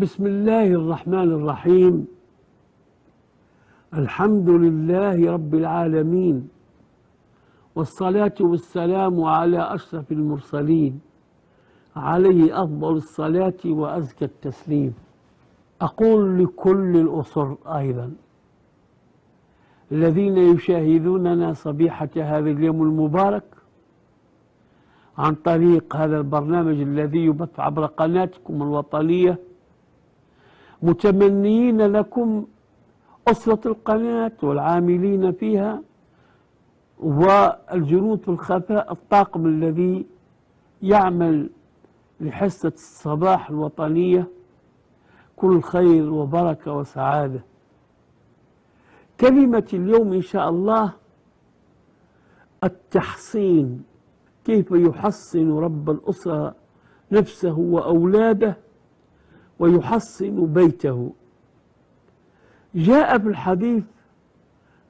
بسم الله الرحمن الرحيم. الحمد لله رب العالمين، والصلاة والسلام على أشرف المرسلين، عليه أفضل الصلاة وأزكى التسليم. أقول لكل الأسر أيضا الذين يشاهدوننا صبيحة هذا اليوم المبارك عن طريق هذا البرنامج الذي يبث عبر قناتكم الوطنية، متمنيين لكم أسرة القناة والعاملين فيها والجنود في الخفاء، الطاقم الذي يعمل لحصة الصباح الوطنية، كل خير وبركة وسعادة. كلمة اليوم إن شاء الله التحصين، كيف يحصن رب الأسرة نفسه وأولاده ويحصن بيته. جاء في الحديث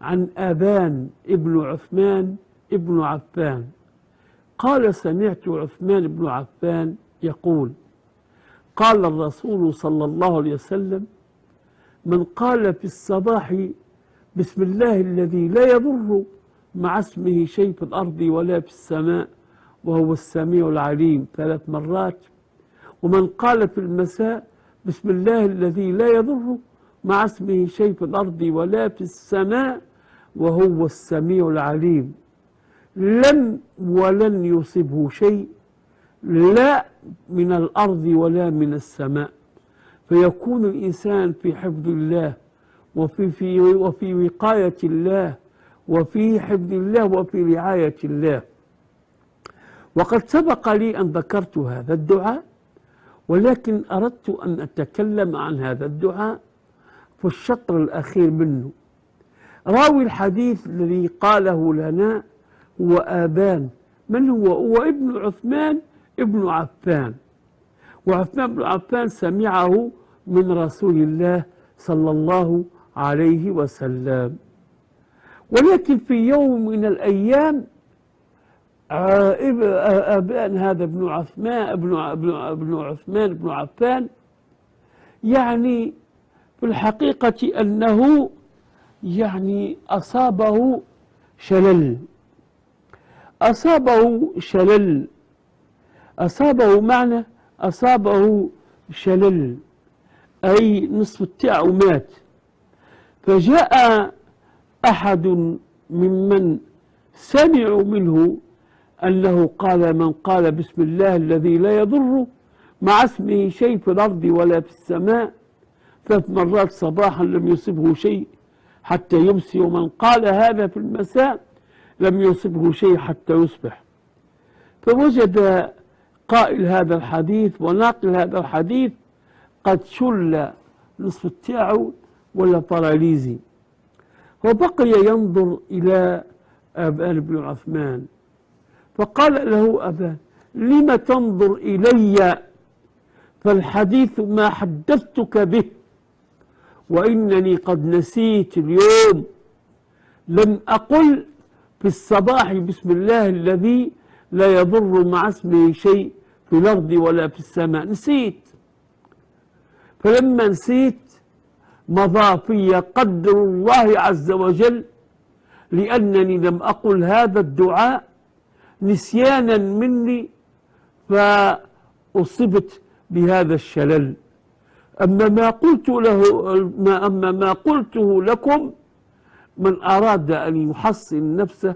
عن آبان ابن عثمان ابن عفان قال: سمعت عثمان بن عفان يقول: قال الرسول صلى الله عليه وسلم: من قال في الصباح بسم الله الذي لا يضر مع اسمه شيء في الأرض ولا في السماء وهو السميع العليم 3 مرات، ومن قال في المساء بسم الله الذي لا يضر مع اسمه شيء في الأرض ولا في السماء وهو السميع العليم، لم ولن يصبه شيء لا من الأرض ولا من السماء، فيكون الإنسان في حفظ الله وفي وقاية الله وفي حفظ الله وفي رعاية الله. وقد سبق لي أن ذكرت هذا الدعاء، ولكن أردت أن أتكلم عن هذا الدعاء في الشطر الأخير منه. راوي الحديث الذي قاله لنا هو آبان. من هو؟ هو ابن عثمان ابن عفان، وعثمان بن عفان سمعه من رسول الله صلى الله عليه وسلم. ولكن في يوم من الأيام آبان هذا ابن عثمان بن عفان، يعني في الحقيقة أنه يعني أصابه شلل، أصابه شلل أي نصف بتاعه مات. فجاء أحد ممن سمعوا منه أنه قال: من قال بسم الله الذي لا يضر مع اسمه شيء في الأرض ولا في السماء 3 مرات صباحا لم يصبه شيء حتى يمسي، ومن قال هذا في المساء لم يصبه شيء حتى يصبح. فوجد قائل هذا الحديث وناقل هذا الحديث قد شل نصف بتاعه ولا باراليزي، وبقي ينظر إلى آبان بن عثمان، فقال له آبان: لم تنظر إلي؟ فالحديث ما حدثتك به، وإنني قد نسيت اليوم، لم أقل في الصباح بسم الله الذي لا يضر مع اسمه شيء في الأرض ولا في السماء، نسيت. فلما نسيت مضى في قدر الله عز وجل، لأنني لم أقل هذا الدعاء نسيانا مني فأصبت بهذا الشلل. أما ما قلته لكم، من أراد أن يحصن نفسه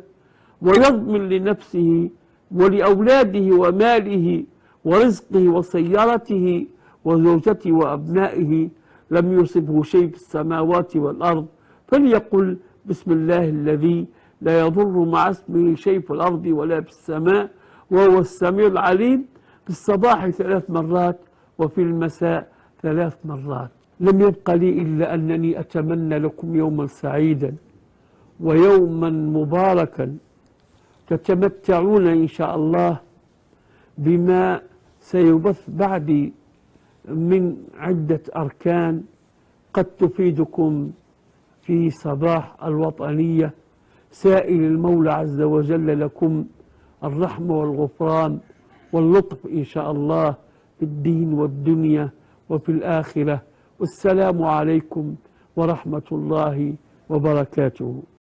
ويضمن لنفسه ولأولاده وماله ورزقه وسيارته وزوجته وأبنائه لم يصبه شيء في السماوات والأرض، فليقل بسم الله الذي لا يضر مع اسمه شيء في الأرض ولا في السماء وهو السميع العليم، في الصباح 3 مرات وفي المساء 3 مرات. لم يبق لي إلا أنني أتمنى لكم يوما سعيدا ويوما مباركا تتمتعون إن شاء الله بما سيبث بعدي من عدة أركان قد تفيدكم في صباح الوطنية، سائل المولى عز وجل لكم الرحمة والغفران واللطف إن شاء الله في الدين والدنيا وفي الآخرة. والسلام عليكم ورحمة الله وبركاته.